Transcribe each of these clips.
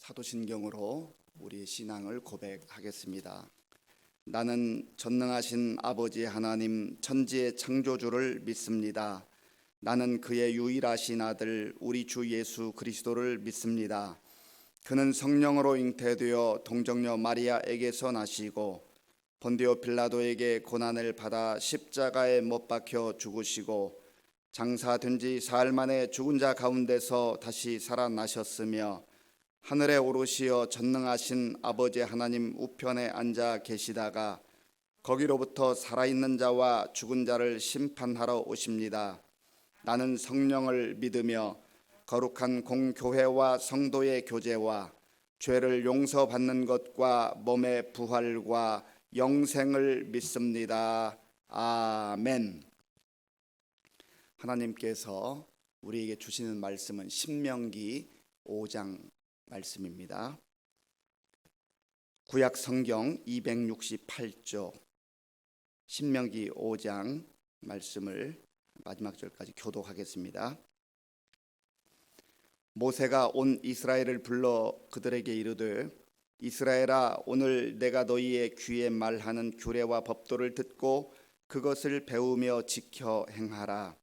사도신경으로 우리의 신앙을 고백하겠습니다. 나는 전능하신 아버지 하나님 천지의 창조주를 믿습니다. 나는 그의 유일하신 아들 우리 주 예수 그리스도를 믿습니다. 그는 성령으로 잉태되어 동정녀 마리아에게서 나시고 본디오 빌라도에게 고난을 받아 십자가에 못 박혀 죽으시고 장사된 지 사흘 만에 죽은 자 가운데서 다시 살아나셨으며 하늘에 오르시어 전능하신 아버지 하나님 우편에 앉아 계시다가 거기로부터 살아있는 자와 죽은 자를 심판하러 오십니다. 나는 성령을 믿으며 거룩한 공교회와 성도의 교제와 죄를 용서받는 것과 몸의 부활과 영생을 믿습니다. 아멘. 하나님께서 우리에게 주시는 말씀은 신명기 5장 말씀입니다. 구약 성경 268조 신명기 5장 말씀을 마지막 절까지 교독하겠습니다. 모세가 온 이스라엘을 불러 그들에게 이르되 이스라엘아, 오늘 내가 너희의 귀에 말하는 규례와 법도를 듣고 그것을 배우며 지켜 행하라.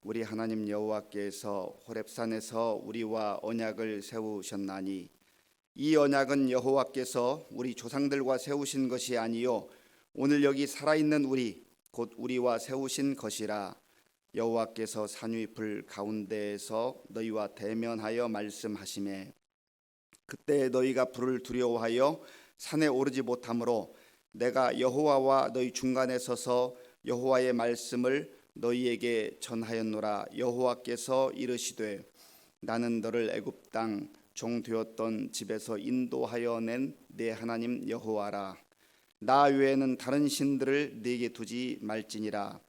우리 하나님 여호와께서 호렙산에서 우리와 언약을 세우셨나니 이 언약은 여호와께서 우리 조상들과 세우신 것이 아니요 오늘 여기 살아있는 우리 곧 우리와 세우신 것이라. 여호와께서 산 위 불 가운데에서 너희와 대면하여 말씀하시매 그때 너희가 불을 두려워하여 산에 오르지 못하므로 내가 여호와와 너희 중간에 서서 여호와의 말씀을 너희에게 전하였노라. 여호와께서 이르시되 나는 너를 애굽 땅 종 되었던 집에서 인도하여 낸 내 하나님 여호와라. 나 외에는 다른 신들을 네게 두지 말지니라.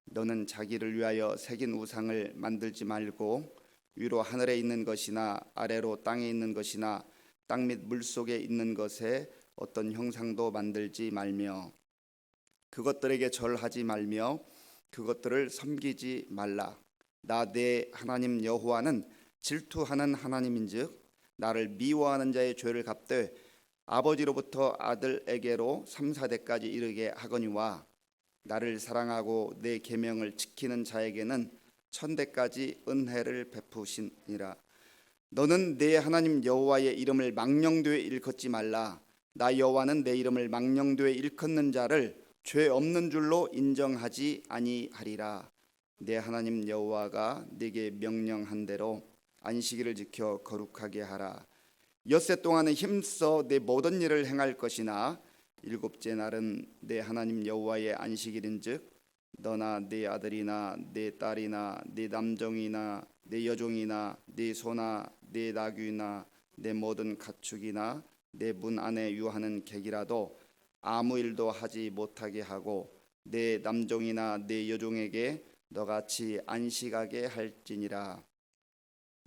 너는 자기를 위하여 새긴 우상을 만들지 말고 위로 하늘에 있는 것이나 아래로 땅에 있는 것이나 땅 및 물속에 있는 것에 어떤 형상도 만들지 말며 그것들에게 절하지 말며 그것들을 섬기지 말라. 나 내 하나님 여호와는 질투하는 하나님인즉 나를 미워하는 자의 죄를 갚되 아버지로부터 아들에게로 3, 4대까지 이르게 하거니와 나를 사랑하고 내 계명을 지키는 자에게는 1000대까지 은혜를 베푸시니라. 너는 내 하나님 여호와의 이름을 망령되이 일컫지 말라. 나 여호와는 내 이름을 망령되이 일컫는 자를 죄 없는 줄로 인정하지 아니하리라. 내 하나님 여호와가 네게 명령한 대로 안식일을 지켜 거룩하게 하라. 엿새 동안은 힘써 내 모든 일을 행할 것이나 일곱째 날은 내 하나님 여호와의 안식일인즉 너나 네 아들이나 네 딸이나 네 남종이나 네 여종이나 네 소나 네 나귀나 내 모든 가축이나 내 문 안에 유하는 객이라도 아무 일도 하지 못하게 하고 내 남종이나 내 여종에게 너같이 안식하게 할지니라.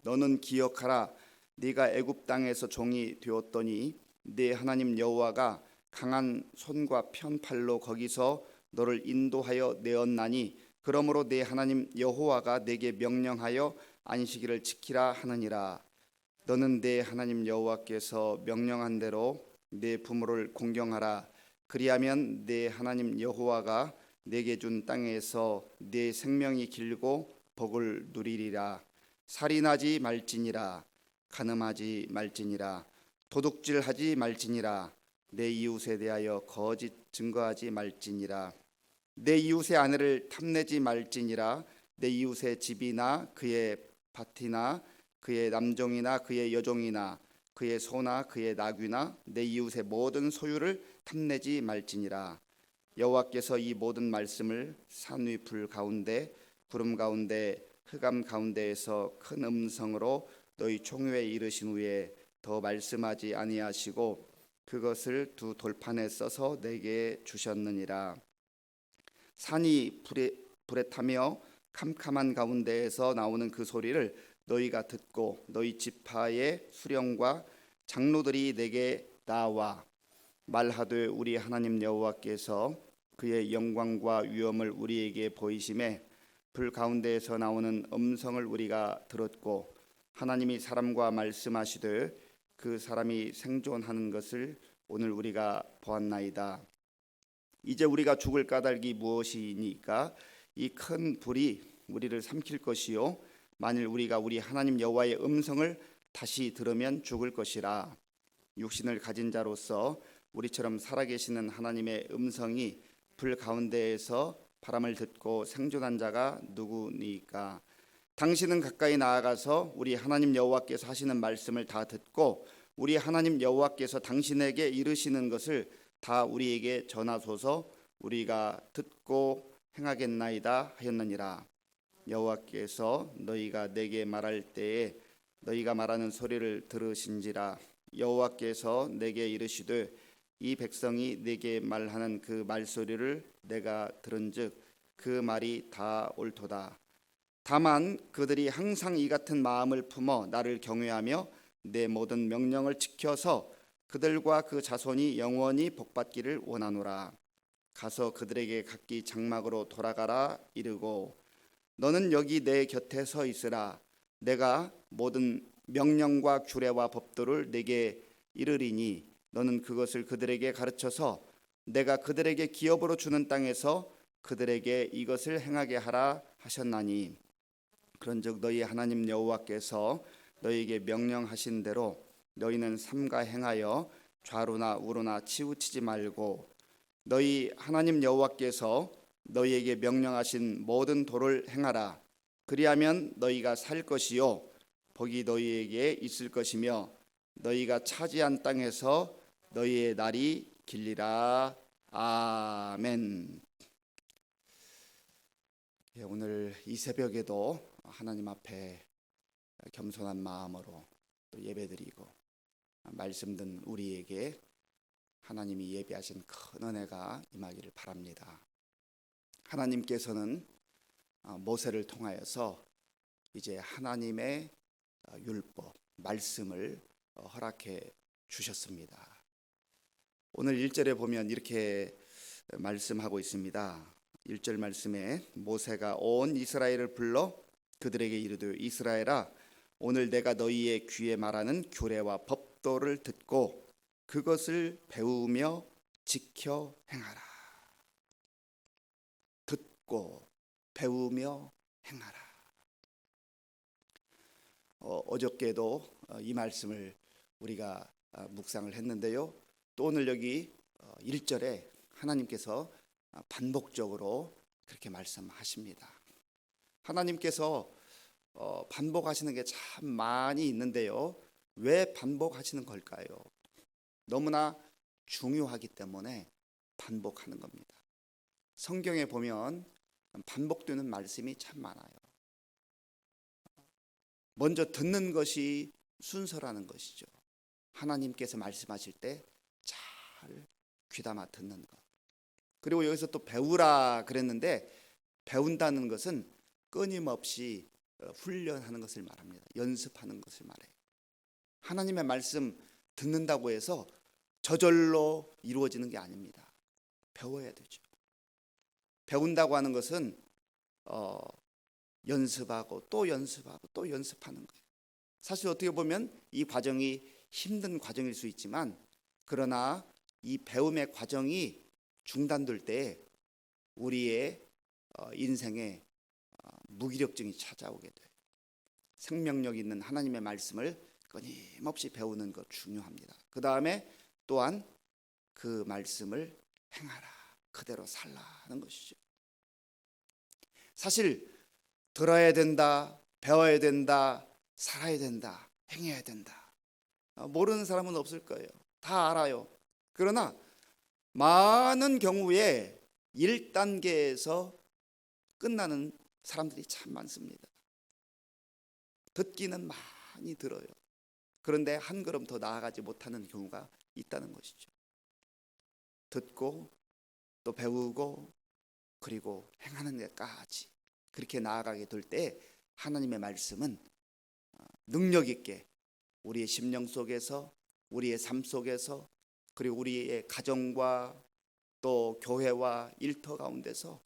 너는 기억하라. 네가 애굽 땅에서 종이 되었더니 네 하나님 여호와가 강한 손과 편팔로 거기서 너를 인도하여 내었나니 그러므로 네 하나님 여호와가 네게 명령하여 안식일을 지키라 하느니라. 너는 네 하나님 여호와께서 명령한 대로 네 부모를 공경하라. 그리하면 네 하나님 여호와가 네게 준 땅에서 네 생명이 길고 복을 누리리라. 살인하지 말지니라. 간음하지 말지니라. 도둑질하지 말지니라. 내 이웃에 대하여 거짓 증거하지 말지니라. 내 이웃의 아내를 탐내지 말지니라. 내 이웃의 집이나 그의 밭이나 그의 남종이나 그의 여종이나 그의 소나 그의 나귀나 내 이웃의 모든 소유를 탐내지 말지니라. 여호와께서 이 모든 말씀을 산 위 불 가운데 구름 가운데 흑암 가운데에서 큰 음성으로 너희 총회에 이르신 후에 더 말씀하지 아니하시고 그것을 두 돌판에 써서 내게 주셨느니라. 산이 불에 타며 캄캄한 가운데에서 나오는 그 소리를 너희가 듣고 너희 지파의 수령과 장로들이 내게 나와 말하되 우리 하나님 여호와께서 그의 영광과 위엄을 우리에게 보이심에 불 가운데에서 나오는 음성을 우리가 들었고 하나님이 사람과 말씀하시되 그 사람이 생존하는 것을 오늘 우리가 보았나이다. 이제 우리가 죽을 까닭이 무엇이니까 이 큰 불이 우리를 삼킬 것이요 만일 우리가 우리 하나님 여호와의 음성을 다시 들으면 죽을 것이라. 육신을 가진 자로서 우리처럼 살아계시는 하나님의 음성이 불 가운데에서 바람을 듣고 생존한 자가 누구니까? 당신은 가까이 나아가서 우리 하나님 여호와께서 하시는 말씀을 다 듣고 우리 하나님 여호와께서 당신에게 이르시는 것을 다 우리에게 전하소서. 우리가 듣고 행하겠나이다 하였느니라. 여호와께서 너희가 내게 말할 때에 너희가 말하는 소리를 들으신지라. 여호와께서 내게 이르시되 이 백성이 내게 말하는 그 말소리를 내가 들은즉 그 말이 다 옳도다. 다만 그들이 항상 이 같은 마음을 품어 나를 경외하며 내 모든 명령을 지켜서 그들과 그 자손이 영원히 복받기를 원하노라. 가서 그들에게 각기 장막으로 돌아가라 이르고 너는 여기 내 곁에 서 있으라. 내가 모든 명령과 규례와 법도를 내게 이르리니 너는 그것을 그들에게 가르쳐서 내가 그들에게 기업으로 주는 땅에서 그들에게 이것을 행하게 하라 하셨나니 그런즉 너희 하나님 여호와께서 너희에게 명령하신 대로 너희는 삼가 행하여 좌로나 우로나 치우치지 말고 너희 하나님 여호와께서 너희에게 명령하신 모든 도를 행하라. 그리하면 너희가 살 것이요 복이 너희에게 있을 것이며 너희가 차지한 땅에서 너희의 날이 길리라. 아멘. 오늘 이 새벽에도 하나님 앞에 겸손한 마음으로 또 예배드리고 말씀 듣는 우리에게 하나님이 예비하신 큰 은혜가 임하기를 바랍니다. 하나님께서는 모세를 통하여서 이제 하나님의 율법, 말씀을 허락해 주셨습니다. 오늘 1절에 보면 이렇게 말씀하고 있습니다. 1절 말씀에 모세가 온 이스라엘을 불러 그들에게 이르되 이스라엘아 오늘 내가 너희의 귀에 말하는 규례와 법도를 듣고 그것을 배우며 지켜 행하라. 듣고 배우며 행하라. 어저께도 이 말씀을 우리가 묵상을 했는데요. 또 오늘 여기 1절에 하나님께서 반복적으로 그렇게 말씀하십니다. 하나님께서 반복하시는 게 참 많이 있는데요. 왜 반복하시는 걸까요? 너무나 중요하기 때문에 반복하는 겁니다. 성경에 보면 반복되는 말씀이 참 많아요. 먼저 듣는 것이 순서라는 것이죠. 하나님께서 말씀하실 때 잘 귀담아 듣는 것. 그리고 여기서 또 배우라 그랬는데 배운다는 것은 끊임없이 훈련하는 것을 말합니다. 연습하는 것을 말해요. 하나님의 말씀 듣는다고 해서 저절로 이루어지는 게 아닙니다. 배워야 되죠. 배운다고 하는 것은 연습하고 또 연습하고 또 연습하는 거예요. 사실 어떻게 보면 이 과정이 힘든 과정일 수 있지만 그러나 이 배움의 과정이 중단될 때 우리의 인생에 무기력증이 찾아오게 돼요. 생명력 있는 하나님의 말씀을 끊임없이 배우는 것 중요합니다. 그 다음에 또한 그 말씀을 행하라, 그대로 살라는 것이죠. 사실 들어야 된다, 배워야 된다, 살아야 된다, 행해야 된다. 모르는 사람은 없을 거예요. 다 알아요. 그러나 많은 경우에 1단계에서 끝나는 사람들이 참 많습니다. 듣기는 많이 들어요. 그런데 한 걸음 더 나아가지 못하는 경우가 있다는 것이죠. 듣고 또 배우고 그리고 행하는 데까지 그렇게 나아가게 될 때 하나님의 말씀은 능력 있게 우리의 심령 속에서 우리의 삶 속에서 그리고 우리의 가정과 또 교회와 일터 가운데서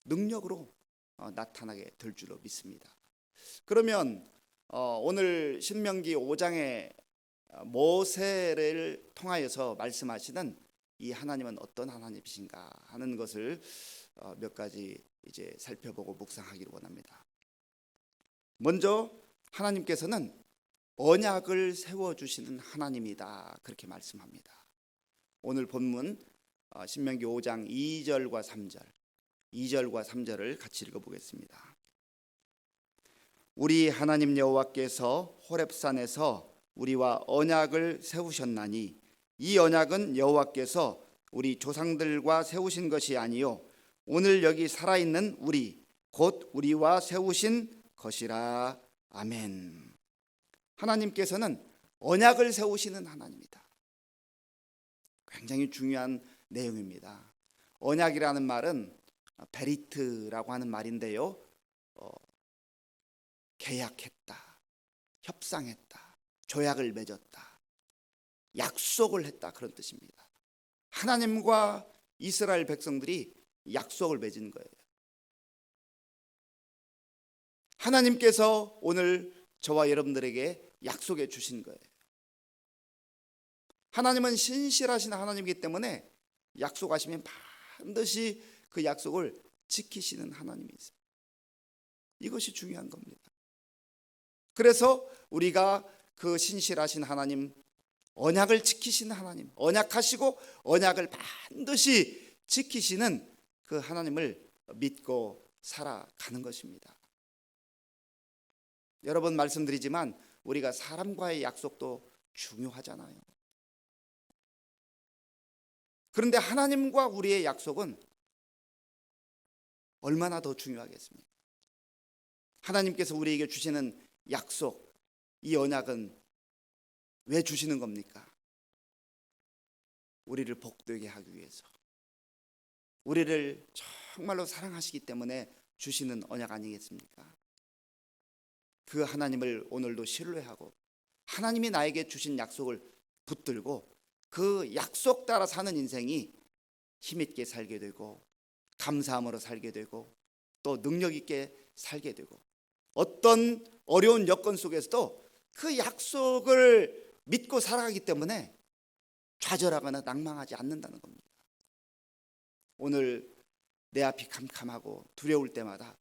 능력으로 나타나게 될 줄로 믿습니다. 그러면 오늘 신명기 5장에 모세를 통하여서 말씀하시는 이 하나님은 어떤 하나님이신가 하는 것을 몇 가지 이제 살펴보고 묵상하기를 원합니다. 먼저 하나님께서는 언약을 세워주시는 하나님이다, 그렇게 말씀합니다. 오늘 본문 신명기 5장 2절과 3절을 같이 읽어보겠습니다. 우리 하나님 여호와께서 호렙산에서 우리와 언약을 세우셨나니 이 언약은 여호와께서 우리 조상들과 세우신 것이 아니요 오늘 여기 살아있는 우리 곧 우리와 세우신 것이라. 아멘. 하나님께서는 언약을 세우시는 하나님이다. 굉장히 중요한 내용입니다. 언약이라는 말은 베리트라고 하는 말인데요, 계약했다, 협상했다, 조약을 맺었다, 약속을 했다, 그런 뜻입니다. 하나님과 이스라엘 백성들이 약속을 맺은 거예요. 하나님께서 오늘 저와 여러분들에게 약속해 주신 거예요. 하나님은 신실하신 하나님이기 때문에 약속하시면 반드시 그 약속을 지키시는 하나님이세요. 이것이 중요한 겁니다. 그래서 우리가 그 신실하신 하나님, 언약을 지키시는 하나님, 언약하시고 언약을 반드시 지키시는 그 하나님을 믿고 살아가는 것입니다. 여러 번 말씀드리지만 우리가 사람과의 약속도 중요하잖아요. 그런데 하나님과 우리의 약속은 얼마나 더 중요하겠습니까? 하나님께서 우리에게 주시는 약속, 이 언약은 왜 주시는 겁니까? 우리를 복되게 하기 위해서, 우리를 정말로 사랑하시기 때문에 주시는 언약 아니겠습니까? 그 하나님을 오늘도 신뢰하고 하나님이 나에게 주신 약속을 붙들고 그 약속 따라 사는 인생이 힘있게 살게 되고 감사함으로 살게 되고 또 능력 있게 살게 되고 어떤 어려운 여건 속에서도 그 약속을 믿고 살아가기 때문에 좌절하거나 낭망하지 않는다는 겁니다. 오늘 내 앞이 캄캄하고 두려울 때마다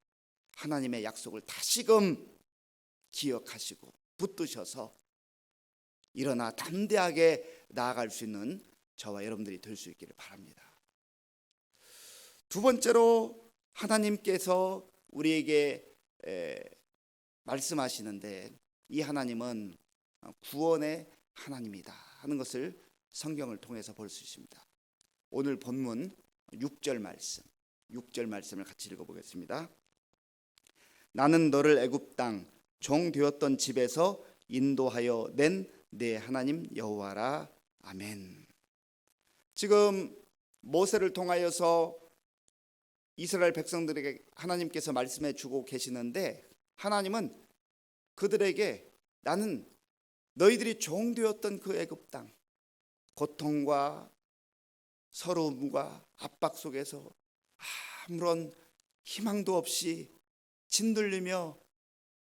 하나님의 약속을 다시금 기억하시고 붙드셔서 일어나 담대하게 나아갈 수 있는 저와 여러분들이 될 수 있기를 바랍니다. 두 번째로 하나님께서 우리에게 말씀하시는데 이 하나님은 구원의 하나님이다 하는 것을 성경을 통해서 볼 수 있습니다. 오늘 본문 6절 말씀을 같이 읽어보겠습니다. 나는 너를 애굽 땅 종 되었던 집에서 인도하여 낸 내 하나님 여호와라. 아멘. 지금 모세를 통하여서 이스라엘 백성들에게 하나님께서 말씀해 주고 계시는데 하나님은 그들에게 나는 너희들이 종 되었던 그 애굽 땅, 고통과 서러움과 압박 속에서 아무런 희망도 없이 짓눌리며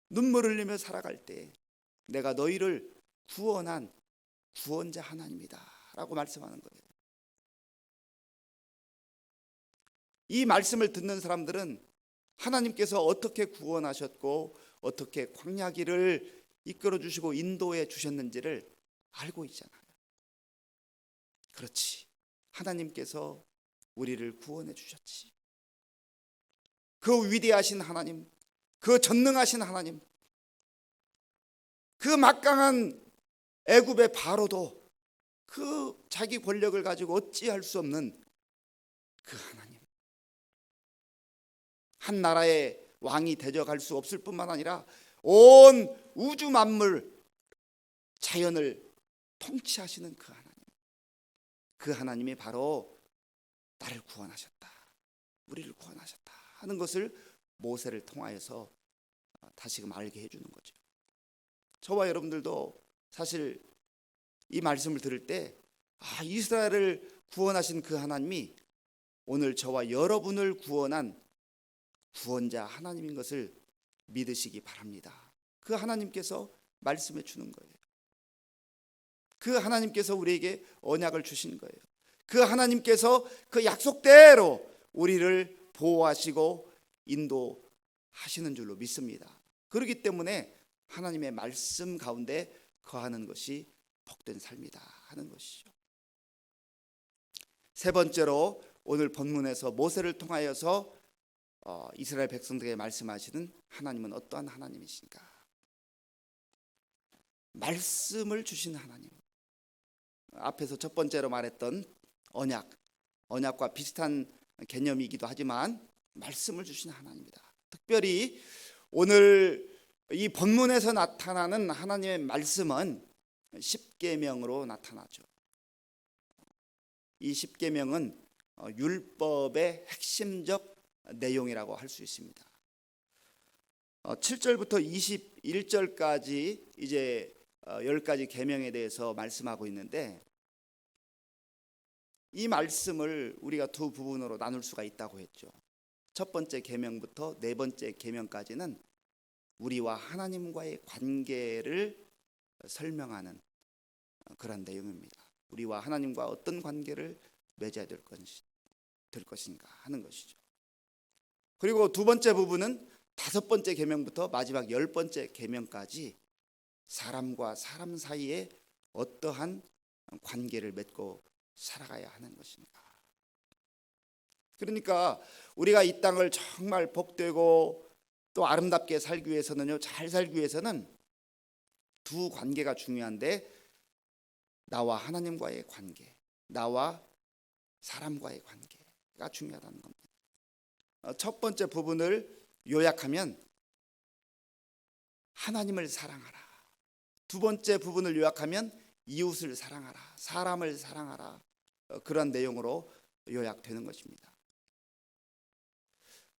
눈물 흘리며 살아갈 때 내가 너희를 구원한 구원자 하나님이다 라고 말씀하는 거예요. 이 말씀을 듣는 사람들은 하나님께서 어떻게 구원하셨고 어떻게 광야길을 이끌어 주시고 인도해 주셨는지를 알고 있잖아요. 그렇지, 하나님께서 우리를 구원해 주셨지. 그 위대하신 하나님, 그 전능하신 하나님, 그 막강한 애굽의 바로도 그 자기 권력을 가지고 어찌할 수 없는 그 하나님, 한 나라의 왕이 대적할 수 없을 뿐만 아니라 온 우주 만물 자연을 통치하시는 그 하나님, 그 하나님이 바로 나를 구원하셨다, 우리를 구원하셨다 하는 것을 모세를 통하여서 다시금 알게 해주는 거죠. 저와 여러분들도 사실 이 말씀을 들을 때 이스라엘을 구원하신 그 하나님이 오늘 저와 여러분을 구원한 구원자 하나님인 것을 믿으시기 바랍니다. 그 하나님께서 말씀해 주는 거예요. 그 하나님께서 우리에게 언약을 주신 거예요. 그 하나님께서 그 약속대로 우리를 보호하시고 인도하시는 줄로 믿습니다. 그렇기 때문에 하나님의 말씀 가운데 거하는 것이 복된 삶이다 하는 것이죠. 세 번째로 오늘 본문에서 모세를 통하여서 이스라엘 백성들에게 말씀하시는 하나님은 어떠한 하나님이신가? 말씀을 주신 하나님. 앞에서 첫 번째로 말했던 언약과 비슷한 개념이기도 하지만 말씀을 주신 하나님이다. 특별히 오늘 이 본문에서 나타나는 하나님의 말씀은 십계명으로 나타나죠. 이 십계명은 율법의 핵심적 내용이라고 할 수 있습니다. 7절부터 21절까지 이제 10가지 계명에 대해서 말씀하고 있는데, 이 말씀을 우리가 두 부분으로 나눌 수가 있다고 했죠. 첫 번째 계명부터 네 번째 계명까지는 우리와 하나님과의 관계를 설명하는 그런 내용입니다. 우리와 하나님과 어떤 관계를 맺어야 될 것인가 하는 것이죠. 그리고 두 번째 부분은 다섯 번째 계명부터 마지막 10번째 계명까지 사람과 사람 사이에 어떠한 관계를 맺고 살아가야 하는 것인가. 그러니까 우리가 이 땅을 정말 복되고 또 아름답게 살기 위해서는요, 잘 살기 위해서는 두 관계가 중요한데, 나와 하나님과의 관계, 나와 사람과의 관계가 중요하다는 겁니다. 첫 번째 부분을 요약하면 하나님을 사랑하라. 두 번째 부분을 요약하면 이웃을 사랑하라, 사람을 사랑하라. 그런 내용으로 요약되는 것입니다.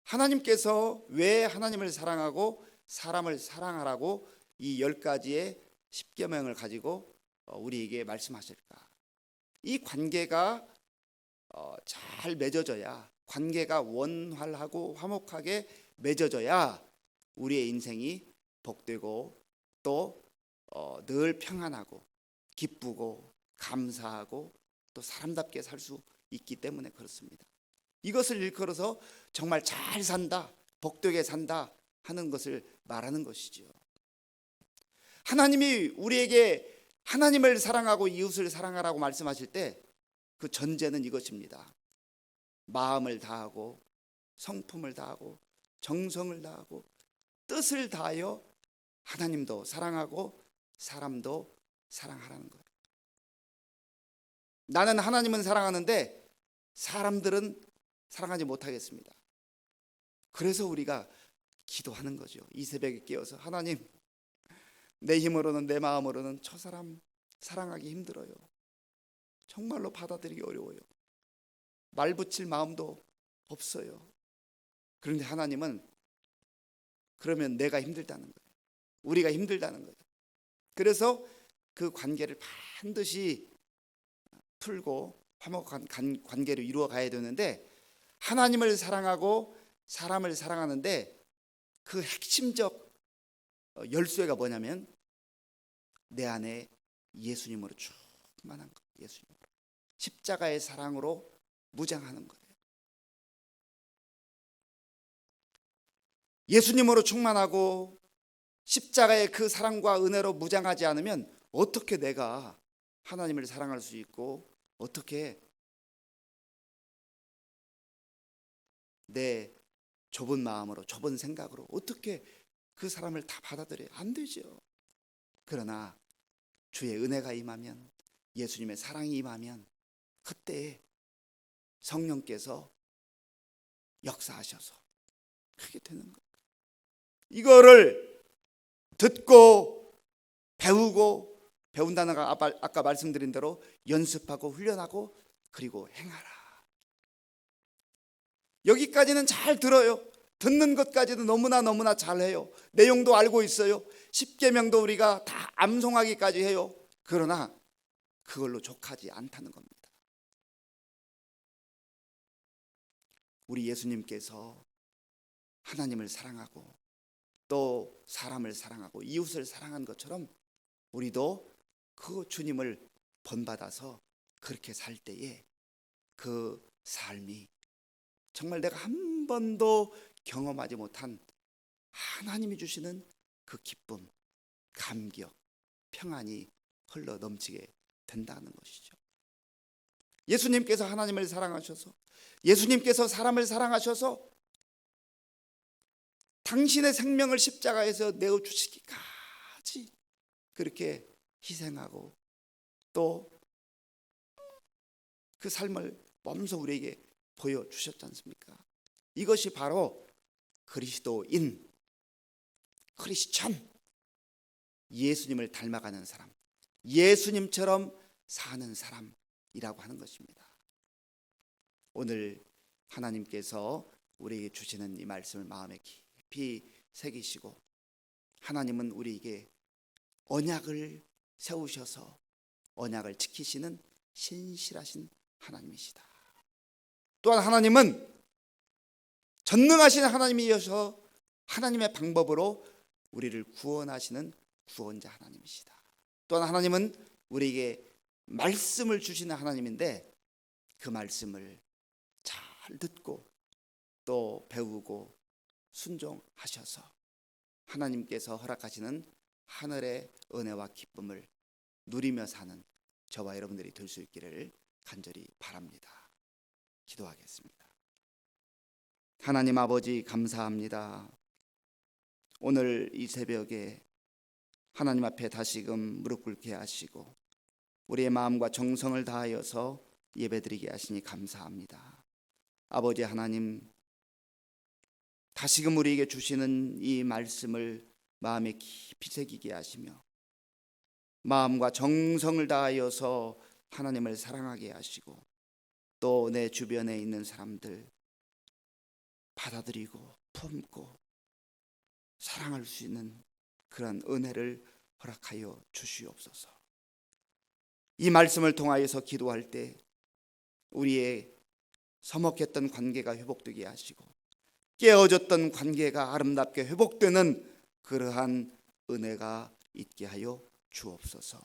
하나님께서 왜 하나님을 사랑하고 사람을 사랑하라고 이 10가지의 십계명을 가지고 우리에게 말씀하실까? 이 관계가 잘 맺어져야, 관계가 원활하고 화목하게 맺어져야 우리의 인생이 복되고 또 늘 평안하고 기쁘고 감사하고 또 사람답게 살 수 있기 때문에 그렇습니다. 이것을 일컬어서 정말 잘 산다, 복되게 산다 하는 것을 말하는 것이죠. 하나님이 우리에게 하나님을 사랑하고 이웃을 사랑하라고 말씀하실 때 그 전제는 이것입니다. 마음을 다하고 성품을 다하고 정성을 다하고 뜻을 다하여 하나님도 사랑하고 사람도 사랑하라는 거예요. 나는 하나님은 사랑하는데 사람들은 사랑하지 못하겠습니다. 그래서 우리가 기도하는 거죠. 이 새벽에 깨어서 하나님, 내 힘으로는 내 마음으로는 저 사람 사랑하기 힘들어요. 정말로 받아들이기 어려워요. 말 붙일 마음도 없어요. 그런데 하나님은 그러면 내가 힘들다는 거예요. 우리가 힘들다는 거예요. 그래서 그 관계를 반드시 풀고 화목한 관계를 이루어 가야 되는데, 하나님을 사랑하고 사람을 사랑하는데 그 핵심적 열쇠가 뭐냐면 내 안에 예수님으로 충만한 것, 예수님으로 십자가의 사랑으로 무장하는 거예요. 예수님으로 충만하고 십자가의 그 사랑과 은혜로 무장하지 않으면 어떻게 내가 하나님을 사랑할 수 있고, 어떻게 내 좁은 마음으로, 좁은 생각으로 어떻게 그 사람을 다 받아들여요? 안 되죠. 그러나 주의 은혜가 임하면, 예수님의 사랑이 임하면 그때 성령께서 역사하셔서 그렇게 되는 거예요. 이거를 듣고 배우고, 배운다는 거 아까 말씀드린 대로 연습하고 훈련하고 그리고 행하라. 여기까지는 잘 들어요. 듣는 것까지도 너무나 잘해요. 내용도 알고 있어요. 십계명도 우리가 다 암송하기까지 해요. 그러나 그걸로 족하지 않다는 겁니다. 우리 예수님께서 하나님을 사랑하고 또 사람을 사랑하고 이웃을 사랑한 것처럼 우리도 그 주님을 본받아서 그렇게 살 때에 그 삶이 정말 내가 한 번도 경험하지 못한 하나님이 주시는 그 기쁨, 감격, 평안이 흘러 넘치게 된다는 것이죠. 예수님께서 하나님을 사랑하셔서, 예수님께서 사람을 사랑하셔서 당신의 생명을 십자가에서 내어주시기까지 그렇게 희생하고 또 그 삶을 몸소 우리에게 보여주셨지 않습니까? 이것이 바로 그리스도인, 크리스천, 예수님을 닮아가는 사람, 예수님처럼 사는 사람이라고 하는 것입니다. 오늘 하나님께서 우리에게 주시는 이 말씀을 마음에 깊이 새기시고, 하나님은 우리에게 언약을 세우셔서 언약을 지키시는 신실하신 하나님이시다. 또한 하나님은 전능하신 하나님이셔서 하나님의 방법으로 우리를 구원하시는 구원자 하나님이시다. 또한 하나님은 우리에게 말씀을 주시는 하나님인데 그 말씀을 잘 듣고 또 배우고 순종하셔서 하나님께서 허락하시는 하늘의 은혜와 기쁨을 누리며 사는 저와 여러분들이 될 수 있기를 간절히 바랍니다. 기도하겠습니다. 하나님 아버지, 감사합니다. 오늘 이 새벽에 하나님 앞에 다시금 무릎 꿇게 하시고 우리의 마음과 정성을 다하여서 예배드리게 하시니 감사합니다. 아버지 하나님, 다시금 우리에게 주시는 이 말씀을 마음에 깊이 새기게 하시며 마음과 정성을 다하여서 하나님을 사랑하게 하시고 또 내 주변에 있는 사람들 받아들이고 품고 사랑할 수 있는 그런 은혜를 허락하여 주시옵소서. 이 말씀을 통하여서 기도할 때 우리의 서먹했던 관계가 회복되게 하시고 깨어졌던 관계가 아름답게 회복되는 그러한 은혜가 있게 하여 주옵소서.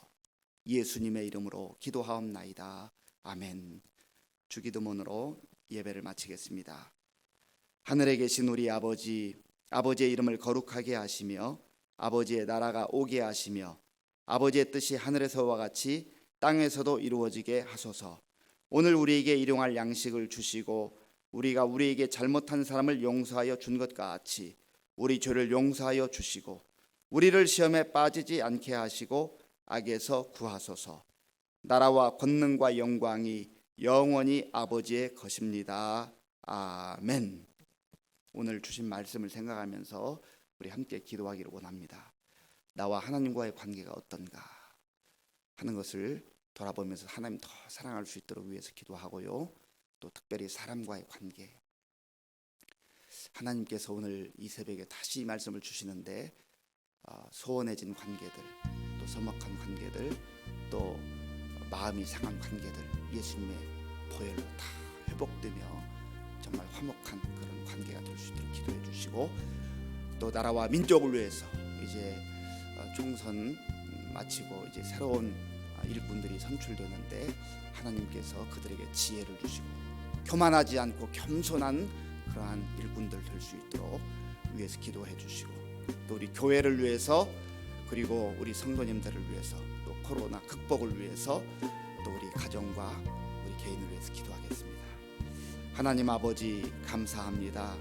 예수님의 이름으로 기도하옵나이다. 아멘. 주기도문으로 예배를 마치겠습니다. 하늘에 계신 우리 아버지, 아버지의 이름을 거룩하게 하시며 아버지의 나라가 오게 하시며 아버지의 뜻이 하늘에서와 같이 땅에서도 이루어지게 하소서. 오늘 우리에게 일용할 양식을 주시고 우리가 우리에게 잘못한 사람을 용서하여 준 것 같이 우리 죄를 용서하여 주시고 우리를 시험에 빠지지 않게 하시고 악에서 구하소서. 나라와 권능과 영광이 영원히 아버지의 것입니다. 아멘. 오늘 주신 말씀을 생각하면서 우리 함께 기도하기를 원합니다. 나와 하나님과의 관계가 어떤가 하는 것을 돌아보면서 하나님 더 사랑할 수 있도록 위해서 기도하고요. 또 특별히 사람과의 관계, 하나님께서 오늘 이 새벽에 다시 이 말씀을 주시는데 소원해진 관계들, 또 서먹한 관계들, 또 마음이 상한 관계들 예수님의 보혈로 다 회복되며 정말 화목한 그런 관계가 될 수 있도록 기도해 주시고, 또 나라와 민족을 위해서 이제 총선 마치고 이제 새로운 일꾼들이 선출되는데 하나님께서 그들에게 지혜를 주시고 교만하지 않고 겸손한 그러한 일꾼들 될 수 있도록 위해서 기도해 주시고, 또 우리 교회를 위해서 그리고 우리 성도님들을 위해서 또 코로나 극복을 위해서 또 우리 가정과 우리 개인을 위해서 기도하겠습니다. 하나님 아버지, 감사합니다.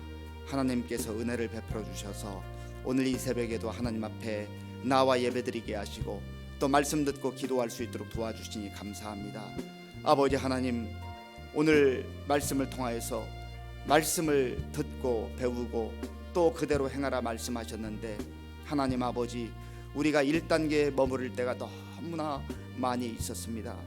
하나님께서 은혜를 베풀어 주셔서 오늘 이 새벽에도 하나님 앞에 나와 예배드리게 하시고 또 말씀 듣고 기도할 수 있도록 도와주시니 감사합니다. 아버지 하나님, 오늘 말씀을 통하여서 말씀을 듣고 배우고 또 그대로 행하라 말씀하셨는데 하나님 아버지, 우리가 1단계에 머무를 때가 너무나 많이 있었습니다.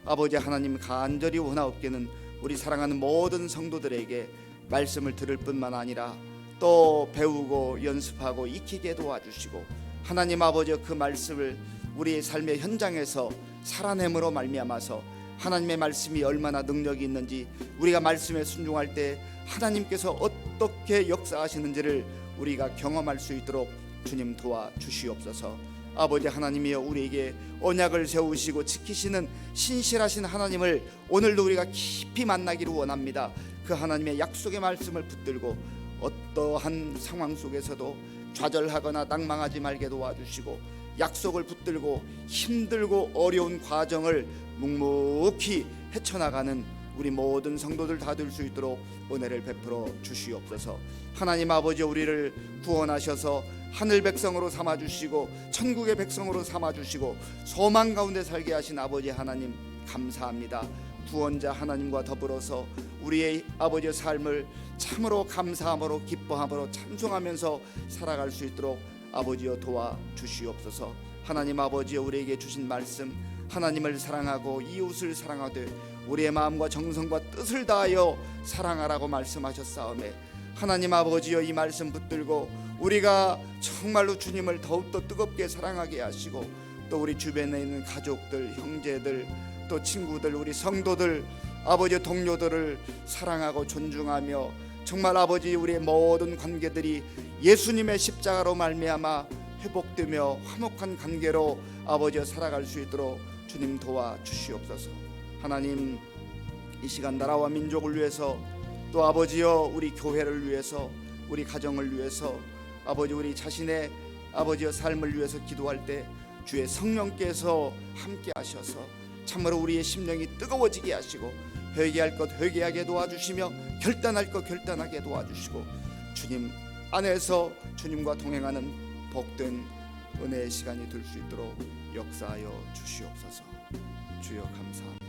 아버지 하나님, 간절히 원하옵기는 우리 사랑하는 모든 성도들에게 말씀을 들을 뿐만 아니라 또 배우고 연습하고 익히게 도와주시고, 하나님 아버지 그 말씀을 우리의 삶의 현장에서 살아냄으로 말미암아서 하나님의 말씀이 얼마나 능력이 있는지, 우리가 말씀에 순종할 때 하나님께서 어떻게 역사하시는지를 우리가 경험할 수 있도록 주님 도와주시옵소서. 아버지 하나님이여, 우리에게 언약을 세우시고 지키시는 신실하신 하나님을 오늘도 우리가 깊이 만나기를 원합니다. 그 하나님의 약속의 말씀을 붙들고 어떠한 상황 속에서도 좌절하거나 낭망하지 말게 도와주시고, 약속을 붙들고 힘들고 어려운 과정을 묵묵히 헤쳐나가는 우리 모든 성도들 다 될 수 있도록 은혜를 베풀어 주시옵소서. 하나님 아버지, 우리를 구원하셔서 하늘 백성으로 삼아주시고 천국의 백성으로 삼아주시고 소망 가운데 살게 하신 아버지 하나님 감사합니다. 구원자 하나님과 더불어서 우리의 아버지의 삶을 참으로 감사함으로 기뻐함으로 찬송하면서 살아갈 수 있도록 아버지여 도와주시옵소서. 하나님 아버지여, 우리에게 주신 말씀, 하나님을 사랑하고 이웃을 사랑하되 우리의 마음과 정성과 뜻을 다하여 사랑하라고 말씀하셨사오매, 하나님 아버지여, 이 말씀 붙들고 우리가 정말로 주님을 더욱더 뜨겁게 사랑하게 하시고, 또 우리 주변에 있는 가족들, 형제들, 또 친구들, 우리 성도들, 아버지 동료들을 사랑하고 존중하며, 정말 아버지 우리의 모든 관계들이 예수님의 십자가로 말미암아 회복되며 화목한 관계로 아버지여 살아갈 수 있도록 주님 도와주시옵소서. 하나님, 이 시간 나라와 민족을 위해서, 또 아버지여 우리 교회를 위해서, 우리 가정을 위해서, 아버지 우리 자신의 아버지여 삶을 위해서 기도할 때 주의 성령께서 함께 하셔서 참으로 우리의 심령이 뜨거워지게 하시고, 회개할 것 회개하게 도와주시며 결단할 것 결단하게 도와주시고, 주님 안에서 주님과 동행하는 복된 은혜의 시간이 될 수 있도록 역사하여 주시옵소서. 주여 감사합니다.